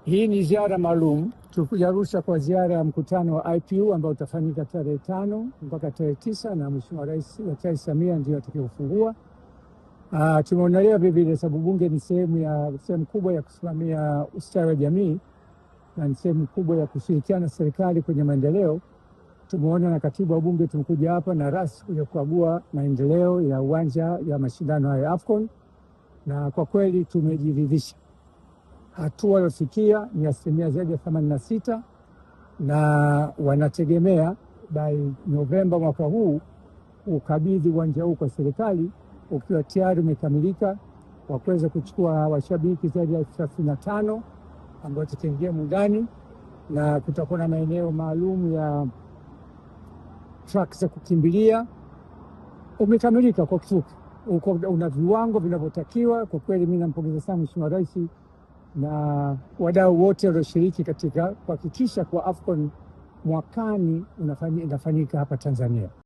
Hii ni ziara maalum. Tulikuja Arusha kwa ziara ya mkutano wa IPU ambao utafanyika tarehe 5 mpaka tarehe 9 na Mheshimiwa Rais Daktari Samia ndio atakayofungua. Tumeonelea vile sababu bunge ni sehemu kubwa ya kusimamia ustawi wa jamii na ni sehemu kubwa ya kushirikiana serikali kwenye maendeleo. Tumeona na katibu wa bunge tumekuja hapa na RAS kuja kukagua maendeleo ya uwanja ya mashindano ya AFCON, na kwa kweli tumejiridhisha. Hatua waliofikia ni asilimia zaidi ya 86 na wanategemea by Novemba mwaka huu ukabidhi uwanja huu kwa serikali ukiwa tayari umekamilika kwa kuweza kuchukua washabiki zaidi ya 35 ambao tutaingia ndani, na kutakuwa na maeneo maalum ya track za kukimbilia. Umekamilika kwa kifupi, una viwango vinavyotakiwa. Kwa kweli mimi nampongeza sana Mheshimiwa Rais na wadau wote walioshiriki katika kuhakikisha kwa AFCON mwakani inafanyika hapa Tanzania.